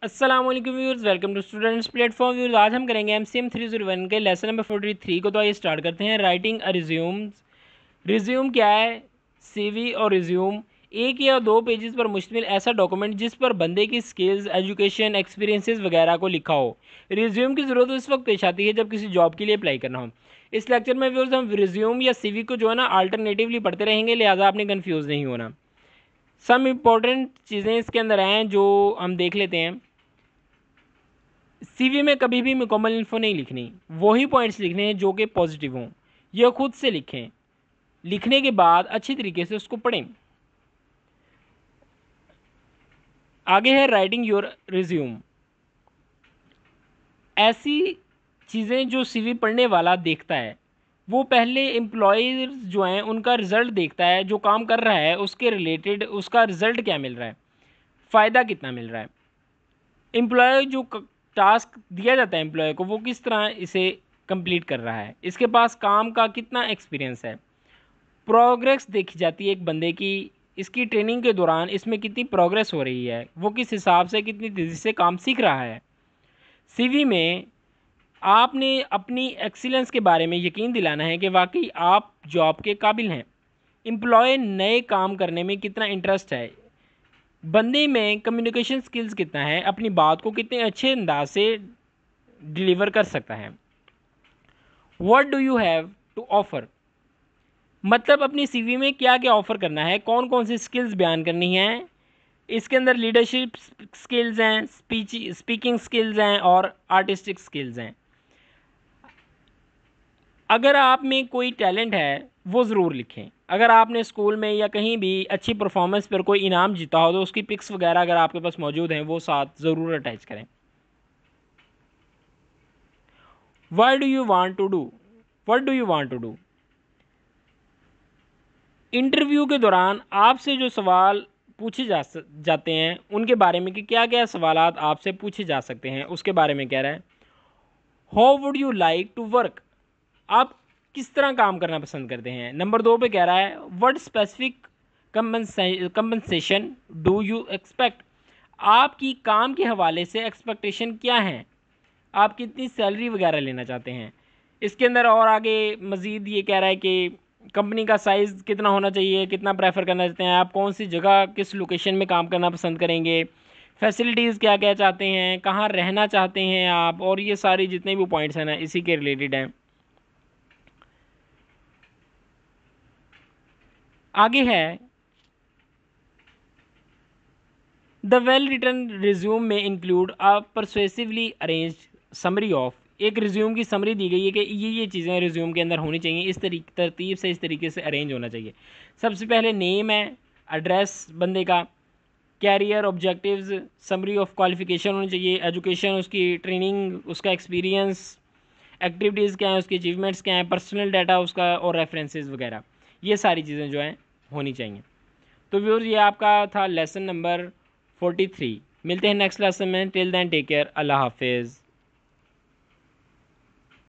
अस्सलाम वालेकुम viewers, welcome to students platform viewers. आज हम करेंगे MCM 301 के लेसन नंबर 43 को। तो आइए स्टार्ट करते हैं। Writing a resumes. रिज्यूम क्या है? CV और रिज्यूम एक या दो पेजेस पर मुश्तमिल ऐसा डॉक्यूमेंट जिस पर बंदे की स्किल्स, एजुकेशन, एक्सपीरियंसेस वगैरह को लिखा हो। रिज्यूम की ज़रूरत उस वक्त पेश आती है जब किसी जॉब के लिए अप्लाई करना हो। इस लेक्चर में व्यूअर्स हम रिज्यूम या CV को जो है ना अल्टरनेटिवली पढ़ते रहेंगे, लिहाजा आपने कन्फ्यूज़ नहीं होना। सम इम्पॉर्टेंट चीज़ें इसके अंदर हैं जो हम देख लेते हैं। CV में कभी भी मुकम्मल इन्फो नहीं लिखनी, वही पॉइंट्स लिखने हैं जो कि पॉजिटिव हों। यह खुद से लिखें, लिखने के बाद अच्छी तरीके से उसको पढ़ें। आगे है राइटिंग योर रिज्यूम। ऐसी चीज़ें जो CV पढ़ने वाला देखता है, वो पहले एम्प्लॉयज़ जो हैं उनका रिज़ल्ट देखता है, जो काम कर रहा है उसके रिलेटेड उसका रिज़ल्ट क्या मिल रहा है, फ़ायदा कितना मिल रहा है। एम्प्लॉय जो टास्क दिया जाता है एम्प्लॉय को, वो किस तरह इसे कंप्लीट कर रहा है, इसके पास काम का कितना एक्सपीरियंस है। प्रोग्रेस देखी जाती है एक बंदे की, इसकी ट्रेनिंग के दौरान इसमें कितनी प्रोग्रेस हो रही है, वो किस हिसाब से कितनी तेज़ी से काम सीख रहा है। CV में आपने अपनी एक्सीलेंस के बारे में यकीन दिलाना है कि वाकई आप जॉब के काबिल हैं। एम्प्लॉय नए काम करने में कितना इंटरेस्ट है, बंदे में कम्युनिकेशन स्किल्स कितना है, अपनी बात को कितने अच्छे अंदाज से डिलीवर कर सकता है। What do you have to offer, मतलब अपनी CV में क्या क्या ऑफ़र करना है, कौन कौन सी स्किल्स बयान करनी है। इसके अंदर लीडरशिप स्किल्स हैं, स्पीकिंग स्किल्स हैं और आर्टिस्टिक स्किल्स हैं। अगर आप में कोई टैलेंट है वो ज़रूर लिखें। अगर आपने स्कूल में या कहीं भी अच्छी परफॉर्मेंस पर कोई इनाम जीता हो तो उसकी पिक्स वगैरह अगर आपके पास मौजूद हैं वो साथ ज़रूर अटैच करें। What do you want to do, what do you want to do. Interview के दौरान आपसे जो सवाल पूछे जाते हैं उनके बारे में कि क्या क्या सवालात आपसे पूछे जा सकते हैं, उसके बारे में कह रहा है। How would you like to work, आप किस तरह काम करना पसंद करते हैं। नंबर 2 पे कह रहा है what specific compensation do you expect, आपकी काम के हवाले से एक्सपेक्टेशन क्या है, आप कितनी सैलरी वगैरह लेना चाहते हैं। इसके अंदर और आगे मज़ीद ये कह रहा है कि कंपनी का साइज़ कितना होना चाहिए, कितना प्रेफर करना चाहते हैं, आप कौन सी जगह किस लोकेशन में काम करना पसंद करेंगे, फैसिलिटीज़ क्या क्या चाहते हैं, कहाँ रहना चाहते हैं आप, और ये सारी जितने भी पॉइंट्स हैं ना इसी के रिलेटेड हैं। आगे है द वेल रिटन रिज्यूम में include a persuasively arrange summary of, एक रिज्यूम की समरी दी गई है कि ये चीज़ें रिज्यूम के अंदर होनी चाहिए, इस तरतीब से इस तरीके से अरेंज होना चाहिए। सबसे पहले नेम है, एड्रेस बंदे का, career objectives, summary of qualification होनी चाहिए, एजुकेशन उसकी, ट्रेनिंग उसका, एक्सपीरियंस, एक्टिविटीज़ क्या हैं उसकी, अचीवमेंट्स क्या हैं, पर्सनल डाटा उसका और रेफरेंसेस वगैरह, ये सारी चीज़ें जो हैं होनी चाहिए। तो व्यूअर्स ये आपका था लेसन नंबर 43। मिलते हैं नेक्स्ट लेसन में। टिल देन टेक केयर, अल्लाह हाफिज़।